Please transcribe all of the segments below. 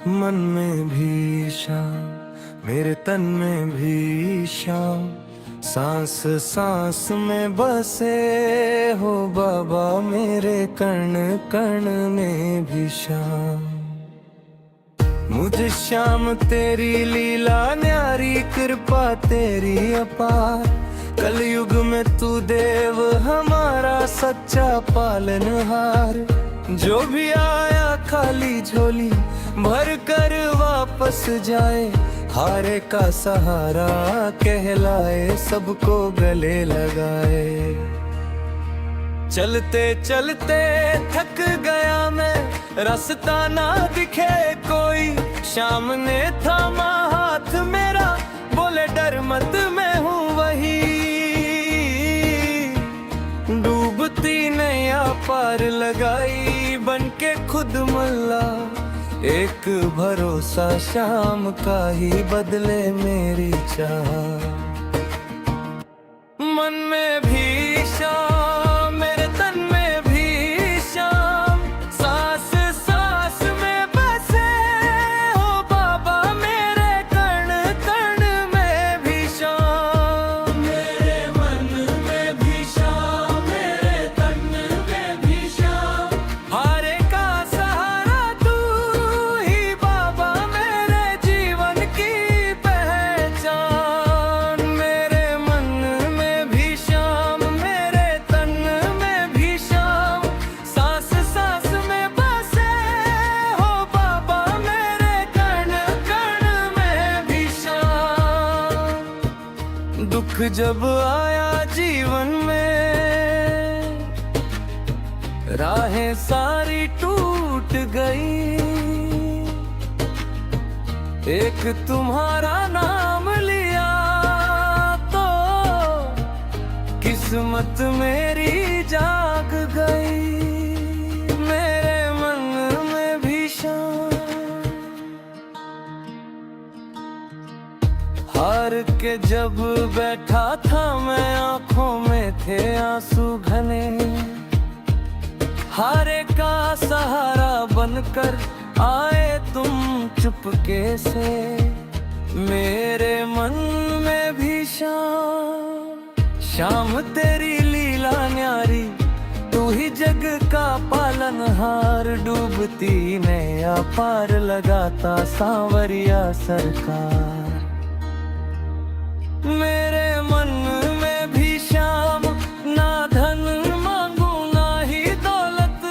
मन में भी शाम, मेरे तन में भी शाम, सांस सांस में बसे हो बाबा, मेरे कण कण में भी शाम। मुझे शाम तेरी लीला न्यारी, कृपा तेरी अपार, कलयुग में तू देव हमारा सच्चा पालनहार। जो भी आया खाली झोली भर कर वापस जाए, हारे का सहारा कहलाए, सबको गले लगाए। चलते चलते थक गया मैं, रास्ता ना दिखे कोई, शाम ने थामा हाथ मेरा, बोले डर मत मैं हूँ वही। डूबती नैया पार लगाई, बन के खुद मल्ला, एक भरोसा शाम का ही बदले मेरी चाह। मन में भी शाम, मेरे तन में भी शाम, सांस सांस में बसे हो बाबा, मेरे कण कण में भी शाम। मेरे मन में भी शाम, मेरे तन में भी शाम, हारे का सहारा तू ही बाबा, मेरे जीवन की पहचान। मेरे मन में भी शाम, मेरे तन में भी शाम, सांस सांस में बसे हो बाबा, मेरे कण कण में भी शाम। दुख जब आया जीवन में, राहें सारी टूट गई, एक तुम्हारा नाम लिया तो किस्मत मेरी जाग गई। मेरे मन में भी शाम, हार के जब बैठा था मैं, आंखों में थे आंसू घने, हारे का सहारा बनकर आए तुम चुपके से। मेरे मन में भी शाम, शाम तेरी लीला न्यारी, तू ही जग का पालनहार। डूबती नैया पार लगाता सांवरिया सरकार। मेरे मन में भी शाम, ना धन मांगू ना ही दौलत,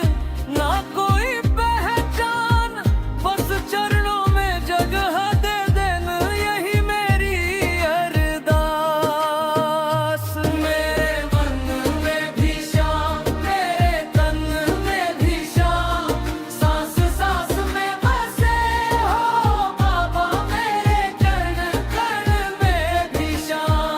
ना कोई पहचान, बस चरणों में जगह दे देना, यही मेरी अरदास। मेरे मन में भी शाम, मेरे तन में भी शाम, सांस सांस में बसे हो बाबा, मेरे कण कण में भी शाम।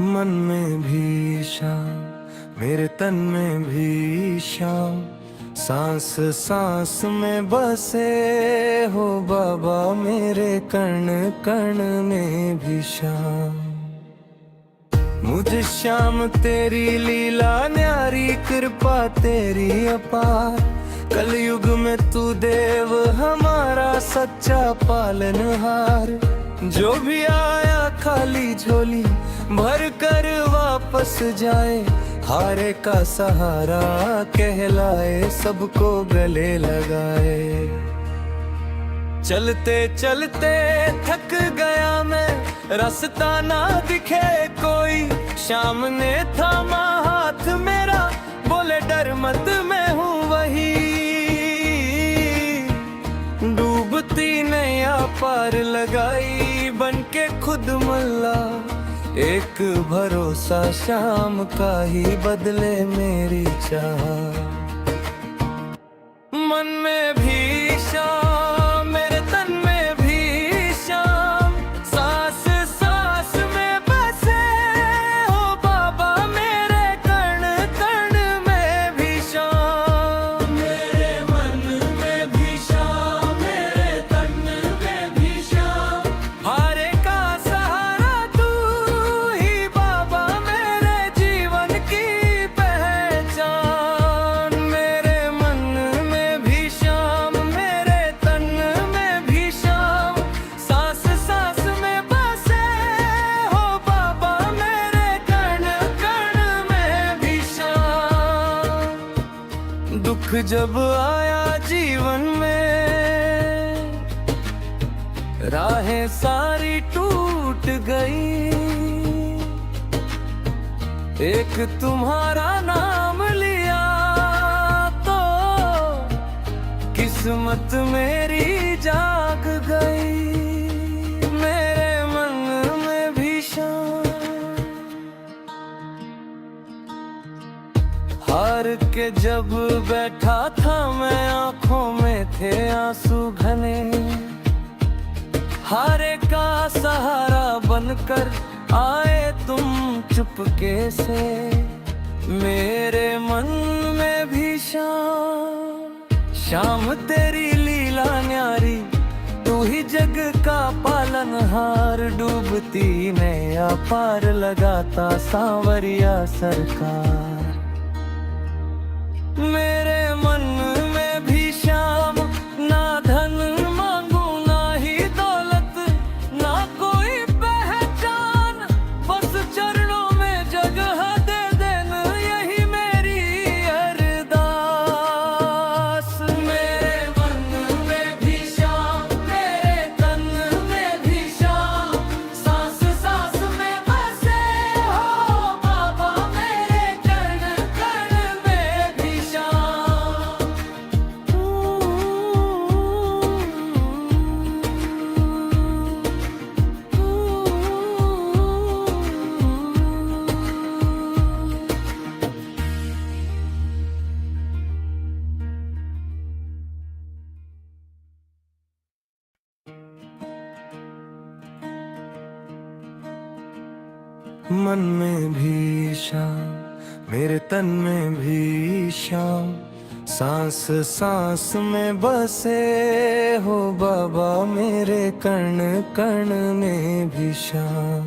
मन में भी शाम, मेरे तन में भी शाम, सांस सांस में बसे हो बाबा, मेरे कण कण में भी शाम। मुझे शाम तेरी लीला न्यारी, कृपा तेरी अपार, कलयुग में तू देव हमारा सच्चा पालनहार। जो भी आया खाली झोली भर कर वापस जाए, हारे का सहारा कहलाए, सबको गले लगाए। चलते चलते थक गया मैं, रास्ता ना दिखे कोई, शाम ने थामा हाथ मेरा, बोले डर मत मैं हूँ वही। डूबती नैया पार लगाई, बन के खुद मल्ला, एक भरोसा शाम का ही बदले मेरी चाह। मन में भी शाम, मेरे तन में भी शाम, सांस सांस में बसे हो जब आया जीवन में, राहें सारी टूट गई। एक तुम्हारा नाम लिया तो किस्मत मेरी जाग गई। मेरे मन में भी शाम, हार के जब बैठा था मैं, आंखों में थे आंसू घने। हारे का सहारा बनकर आए तुम चुपके से। मेरे मन में भी शाम तेरी लीला न्यारी, तू ही जग का पालनहार। डूबती नैया पार लगाता सांवरिया सरकार। मेरे मन में भी शाम, ना धन मांगू ना ही दौलत, ना कोई पहचान, बस चरणों में जगह दे देना, यही मेरी अरदास। मेरे मन में भी शाम, मेरे तन में भी शाम, सांस सांस में बसे हो बाबा मेरे कण कण में भी शाम। मन में भी शाम, मेरे तन में भी शाम, सांस सांस में बसे हो बाबा मेरे कण कण में भी शाम।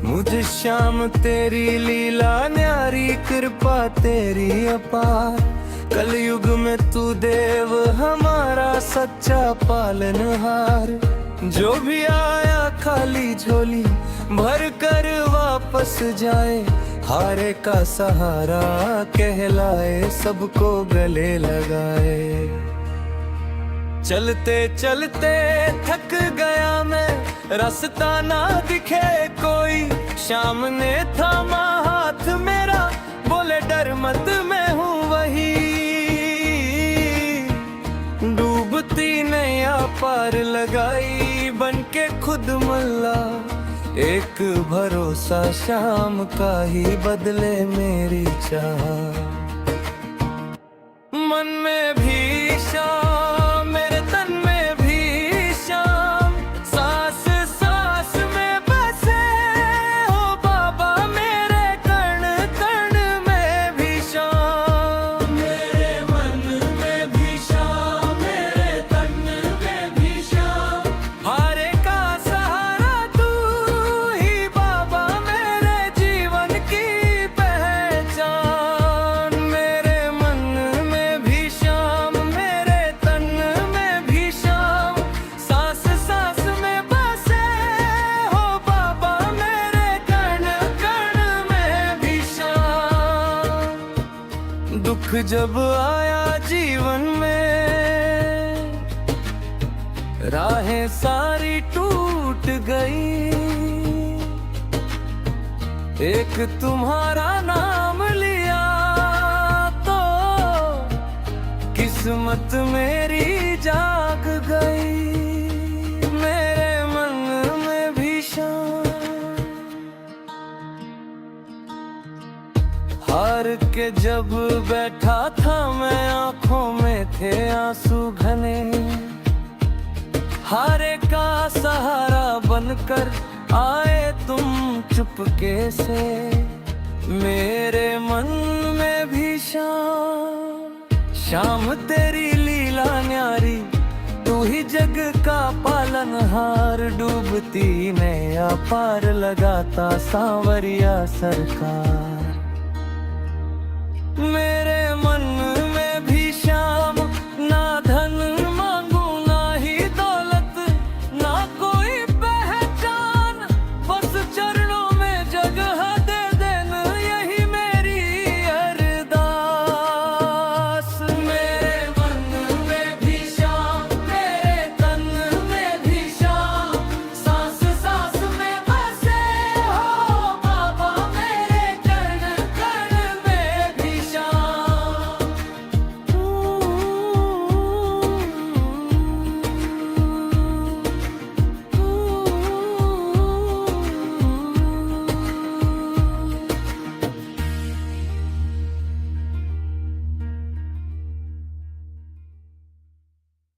मुझे शाम तेरी लीला न्यारी, कृपा तेरी अपार। कलयुग में तू देव हमारा सच्चा पालनहार। जो भी आया खाली झोली भर कर वापस जाए, हारे का सहारा कहलाए, सबको गले लगाए। चलते चलते थक गया मैं, रास्ता ना दिखे कोई। शाम ने थामा हाथ मेरा, बोले डर मत मैं हूँ वही। डूबती नैया पार लगाई बन के खुद मल्ला। एक भरोसा शाम का ही बदले मेरी चाह। मन में भी शाम, मेरे तन में भी शाम, सांस सांस में बसे हो बाबा मेरे कण कण में भी शाम। मेरे मन में भी शाम, मेरे तन में भी शाम, हारे का सहारा तू ही बाबा मेरे जीवन की पहचान। मेरे मन में भी शाम, मेरे तन में भी शाम, सांस सांस में बसे हो बाबा मेरे कण कण में भी शाम। दुख जब आया जीवन में, राहें सारी टूट गई। एक तुम्हारा नाम लिया तो किस्मत मेरी जाग गई। मेरे मन में भी शाम, हार के जब बैठा था मैं, आंखों में थे आंसू घने। हारे का सहारा बनकर आए तुम चुपके से। मेरे मन में भी शाम तेरी लीला न्यारी, तू ही जग का पालनहार। डूबती नैया पार लगाता सांवरिया सरकार।